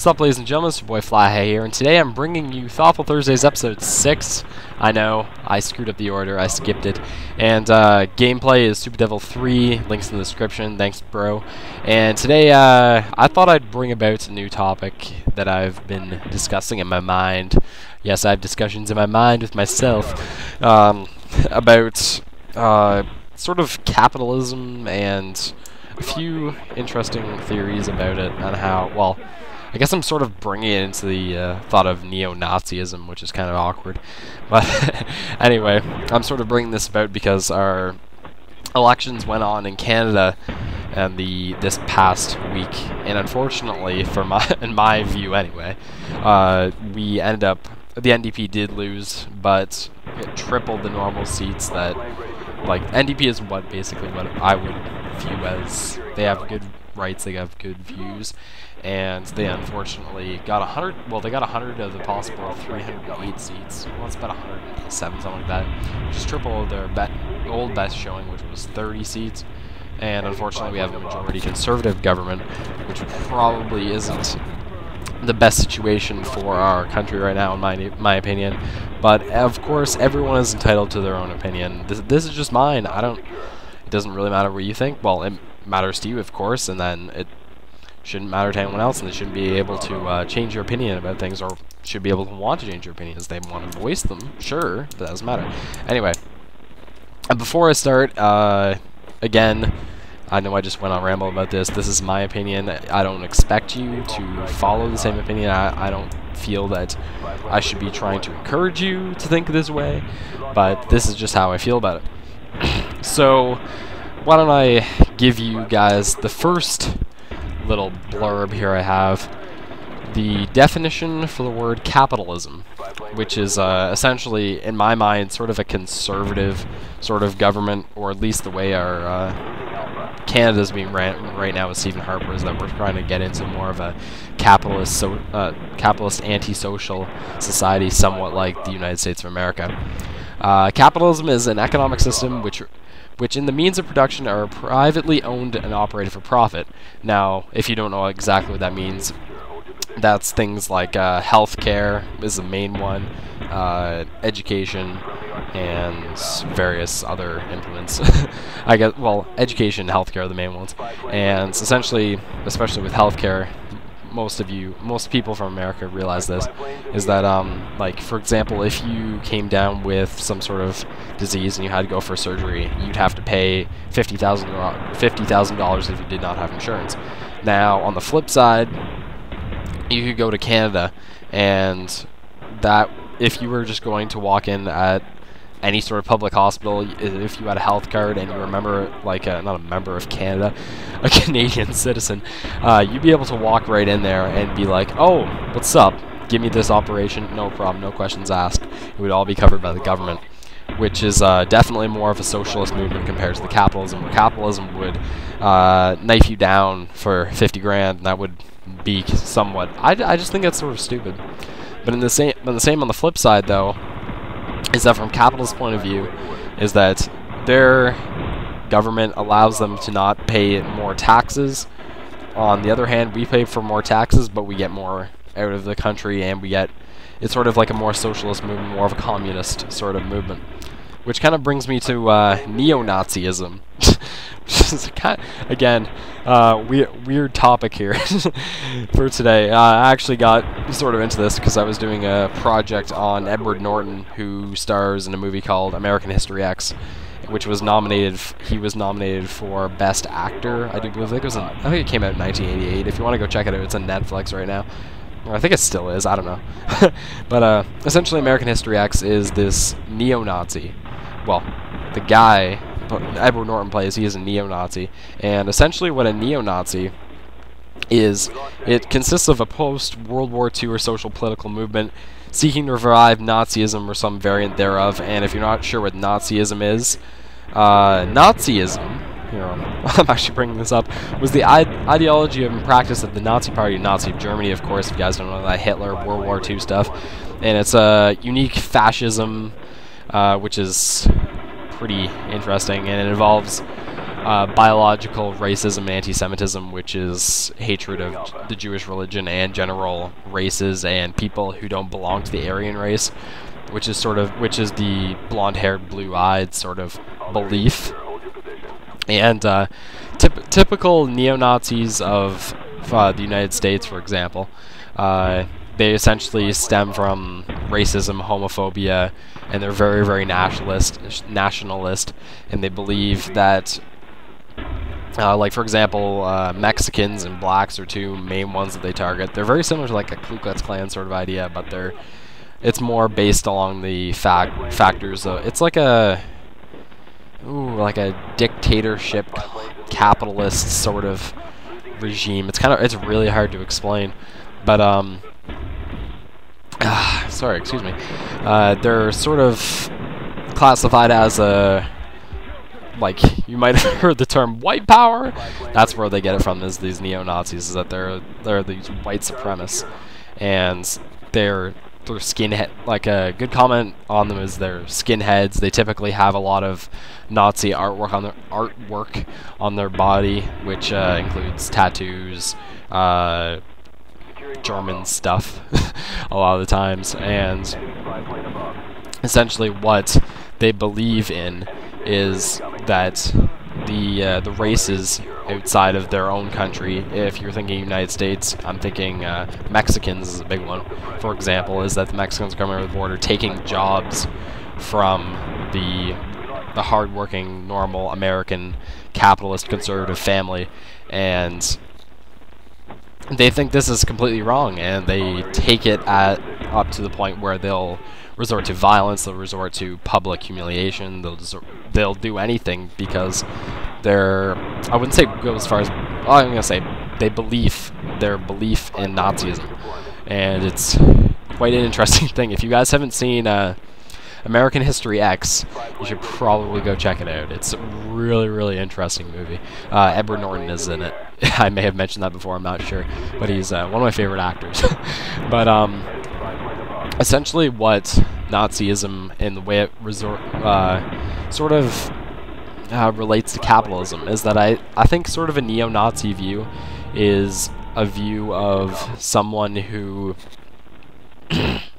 What's up, ladies and gentlemen? It's your boy Flyhighcod here, and today I'm bringing you Thoughtful Thursdays episode 6. I know, I screwed up the order, I skipped it. And gameplay is Super Devil 3, links in the description, thanks bro. And today I thought I'd bring about a new topic that I've been discussing in my mind. Yes, I have discussions in my mind with myself about sort of capitalism and a few interesting theories about it and how, well, I guess I'm sort of bringing it into the thought of Neo-Nazism, which is kind of awkward. But anyway, I'm sort of bringing this about because our elections went on in Canada and this past week, and unfortunately, in my view anyway, we ended up, the NDP did lose, but it tripled the normal seats that, like, NDP is basically what I would view as, they have good rights, they have good views, and they unfortunately got 100, well, they got 100 of the possible 308 seats. Well, it's about 107, something like that, which is triple their old best showing, which was 30 seats. And unfortunately, we have a majority conservative government, which probably isn't the best situation for our country right now, in my opinion. But of course, everyone is entitled to their own opinion. This is just mine. It doesn't really matter what you think. Well, it matters to you, of course, and then it shouldn't matter to anyone else, and they shouldn't be able to change your opinion about things, or should be able to want to change your opinions. They want to voice them, sure, but that doesn't matter. Anyway, before I start, again, I know I just went on ramble about this. This is my opinion. I don't expect you to follow the same opinion. I don't feel that I should be trying to encourage you to think this way, but this is just how I feel about it. So, why don't I give you guys the first little blurb here I have. The definition for the word capitalism, which is essentially, in my mind, sort of a conservative sort of government, or at least the way our Canada's being ran right now with Stephen Harper, is that we're trying to get into more of a capitalist, capitalist anti-social society, somewhat like the United States of America. Capitalism is an economic system which in the means of production are privately owned and operated for profit. Now, if you don't know exactly what that means, that's things like healthcare is the main one, education, and various other implements. I guess, well, education and healthcare are the main ones. And essentially, especially with healthcare, most people from America realize this, is that, like, for example, if you came down with some sort of disease and you had to go for surgery, you'd have to pay $50,000 if you did not have insurance. Now, on the flip side, you could go to Canada, and that, if you were just going to walk in at any sort of public hospital, if you had a health card and you were a member, like not a member of Canada, a Canadian citizen, you'd be able to walk right in there and be like, oh, what's up? Give me this operation, no problem, no questions asked. It would all be covered by the government, which is definitely more of a socialist movement compared to the capitalism, where capitalism would knife you down for 50 grand, and that would be somewhat, I just think that's sort of stupid. But the same on the flip side, though, is that from capitalist point of view, is that their government allows them to not pay more taxes. On the other hand, we pay for more taxes, but we get more out of the country, and it's sort of like a more socialist movement, more of a communist sort of movement. Which kind of brings me to Neo-Nazism. Again, weird topic here for today. I actually got sort of into this because I was doing a project on Edward Norton, who stars in a movie called American History X, which was nominated. He was nominated for Best Actor. I think it came out in 1988. If you want to go check it out, it's on Netflix right now. I think it still is. I don't know. But essentially, American History X is this neo-Nazi. Well, the guy Edward Norton plays, he is a neo-Nazi, and essentially what a neo-Nazi is, it consists of a post-World War II or social political movement seeking to revive Nazism or some variant thereof. And if you're not sure what Nazism is, Nazism, here, I'm actually bringing this up, was the ideology and practice of the Nazi Party, Nazi of Germany, of course, if you guys don't know that, Hitler, World War II stuff. And it's a unique fascism, which is pretty interesting, and it involves biological racism, anti-Semitism, which is hatred of the Jewish religion and general races and people who don't belong to the Aryan race, which is the blonde-haired, blue-eyed sort of belief. And typical neo-Nazis of the United States, for example, they essentially stem from racism, homophobia, and they're very, very nationalist, and they believe that, like, for example, Mexicans and blacks are two main ones that they target. They're very similar to, like, a Ku Klux Klan sort of idea, but it's more based along the factors. It's like a dictatorship, capitalist sort of regime. It's really hard to explain, but sorry, excuse me. They're sort of classified as like, you might have heard the term white power. That's where they get it from, is these neo-Nazis, is that they're these white supremacists, and they're skinhead. Like, a good comment on them is they're skinheads. They typically have a lot of Nazi artwork on their body, which includes tattoos, German stuff a lot of the times, and essentially what they believe in is that the races outside of their own country, if you're thinking United States, I'm thinking Mexicans is a big one, for example, is that the Mexicans are coming over the border taking jobs from the hardworking, normal American capitalist conservative family, and they think this is completely wrong, and they take it up to the point where they'll resort to violence, they'll resort to public humiliation, they'll do anything because I wouldn't say go as far as, I'm going to say their belief in Nazism. And it's quite an interesting thing. If you guys haven't seen American History X, you should probably go check it out. It's a really, really interesting movie. Edward Norton is in it. I may have mentioned that before, I'm not sure, but he's one of my favorite actors. But essentially what Nazism and the way it sort of relates to capitalism is that I think sort of a neo-Nazi view is a view of someone who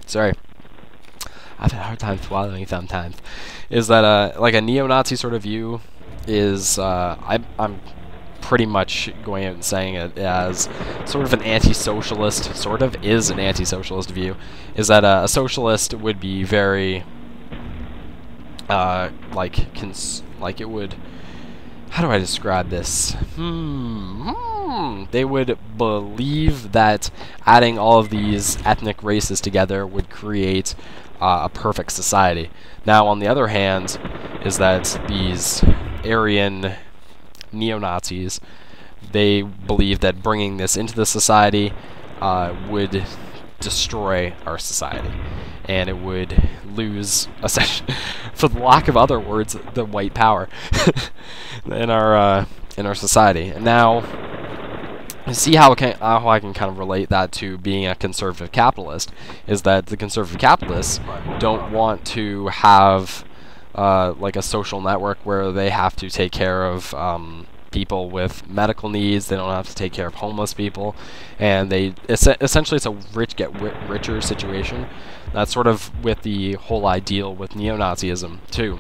sorry, I've had a hard time swallowing sometimes, is that like a neo-Nazi sort of view is I'm pretty much going out and saying it as sort of an anti-socialist, view, is that a socialist would be very like it would, how do I describe this? They would believe that adding all of these ethnic races together would create a perfect society. Now, on the other hand, is that these Aryan neo-Nazis, they believe that bringing this into the society would destroy our society, and it would lose, for the lack of other words, the white power in our society. And now, see how I can kind of relate that to being a conservative capitalist, is that the conservative capitalists don't want to have like a social network where they have to take care of people with medical needs. They don't have to take care of homeless people, and essentially it's a rich get richer situation. That's sort of with the whole ideal with neo-Nazism too,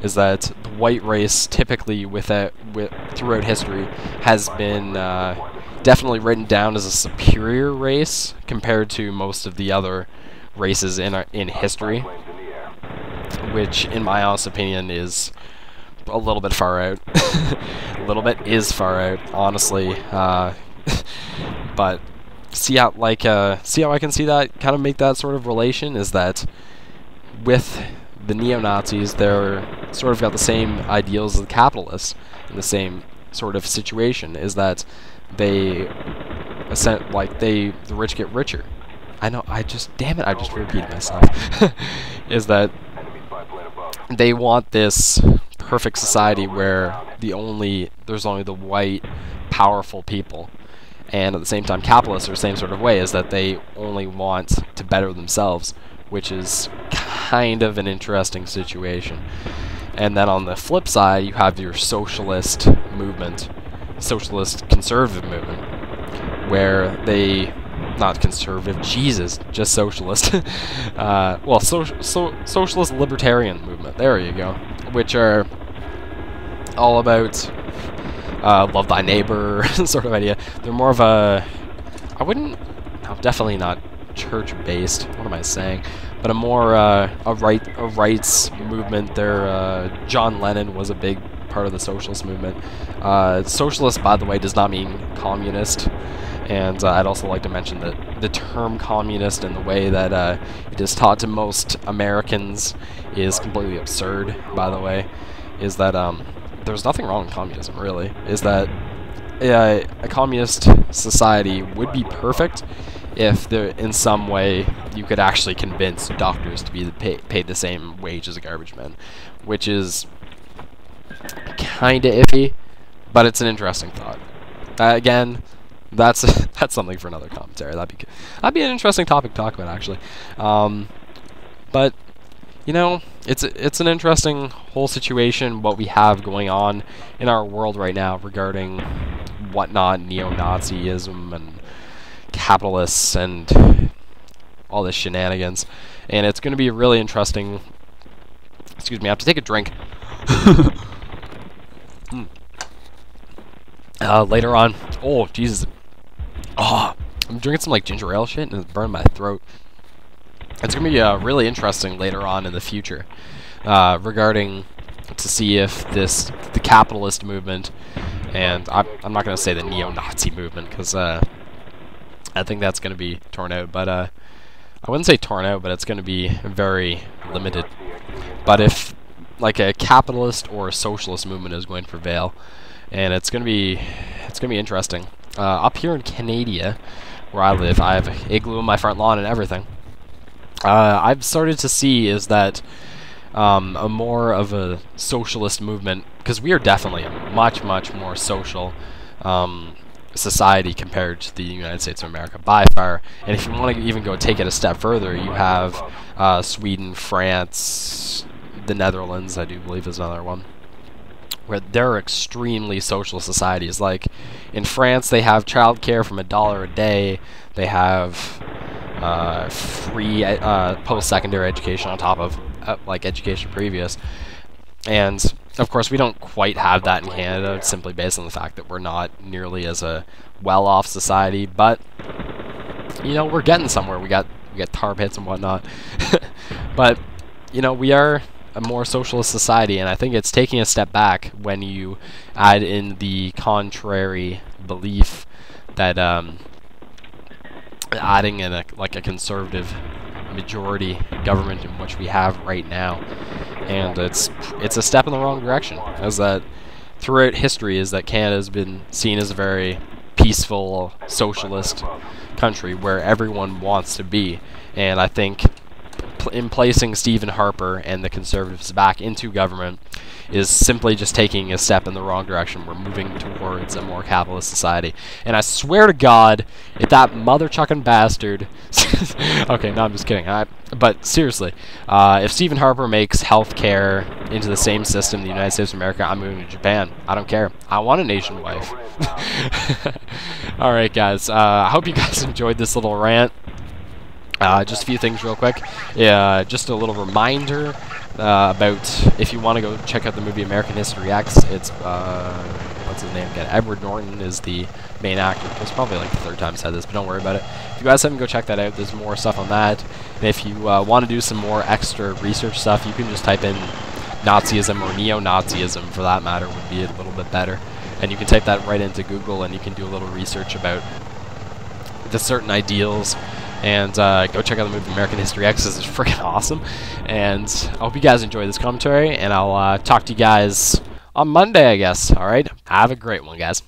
is that the white race typically throughout history has been definitely written down as a superior race compared to most of the other races in history, which in my honest opinion is a little bit far out. A little bit is far out, honestly. But see how I can see that, kind of make that sort of relation, is that with the neo-Nazis, they're sort of got the same ideals as the capitalists in the same sort of situation, is that the rich get richer. I know, damn it, I just repeated myself. Is that they want this perfect society where there's only the white, powerful people. And at the same time, capitalists are the same sort of way, is that they only want to better themselves, which is kind of an interesting situation. And then on the flip side, you have your socialist movement, socialist conservative movement, where they, not conservative, Jesus, just socialist, well, socialist libertarian movement, there you go, which are all about love thy neighbor sort of idea. They're more of a, I wouldn't, no, definitely not church-based, what am I saying, but a more a rights movement. John Lennon was a big part of the socialist movement. Socialist, by the way, does not mean communist, and I'd also like to mention that the term communist and the way that it is taught to most Americans is completely absurd, by the way. Is that there's nothing wrong with communism, really. Is that a communist society would be perfect if in some way you could actually convince doctors to be paid the same wage as a garbage man, which is kind of iffy, but it's an interesting thought. Again, that's something for another commentary. That'd be an interesting topic to talk about, actually. But you know, it's an interesting whole situation what we have going on in our world right now regarding whatnot, neo-Nazism and capitalists and all this shenanigans, and it's going to be really interesting. Excuse me, I have to take a drink. Later on, oh Jesus, oh, I'm drinking some like ginger ale shit and it's burning my throat. It's going to be really interesting later on in the future regarding to see if the capitalist movement, and I'm not going to say the neo-Nazi movement because I think that's going to be torn out, but I wouldn't say torn out, but it's going to be very limited. But if like a capitalist or a socialist movement is going to prevail, and it's going to be interesting. Up here in Canada, where I live, I have an igloo in my front lawn and everything. I've started to see is that a more of a socialist movement, because we are definitely a much more social society compared to the United States of America by far. And if you want to even go take it a step further, you have Sweden, France, the Netherlands, I do believe is another one, where they're extremely social societies. Like in France, they have childcare from $1 a day. They have free post-secondary education on top of like education previous. And of course, we don't quite have that in Canada, simply based on the fact that we're not nearly as a well-off society. But you know, we're getting somewhere. We got tar pits and whatnot. But you know, we are a more socialist society, and I think it's taking a step back when you add in the contrary belief that adding in a conservative majority government in which we have right now, and it's a step in the wrong direction, as that throughout history is that Canada's been seen as a very peaceful socialist country where everyone wants to be, and I think in placing Stephen Harper and the Conservatives back into government is simply just taking a step in the wrong direction. We're moving towards a more capitalist society. And I swear to God, if that mother-chucking bastard... okay, no, I'm just kidding. But seriously, if Stephen Harper makes healthcare into the same system in the United States of America, I'm moving to Japan. I don't care. I want a nation wife. Alright, guys. I hope you guys enjoyed this little rant. Just a few things real quick. Just a little reminder about if you want to go check out the movie American History X. It's, what's his name again? Edward Norton is the main actor. It's probably like the third time I said this, but don't worry about it. If you guys haven't, go check that out. There's more stuff on that. And if you want to do some more extra research stuff, you can just type in Nazism or Neo-Nazism, for that matter, would be a little bit better. And you can type that right into Google, and you can do a little research about the certain ideals. And go check out the movie American History X. This is freaking awesome. And I hope you guys enjoy this commentary, and I'll talk to you guys on Monday, I guess. Alright? Have a great one, guys.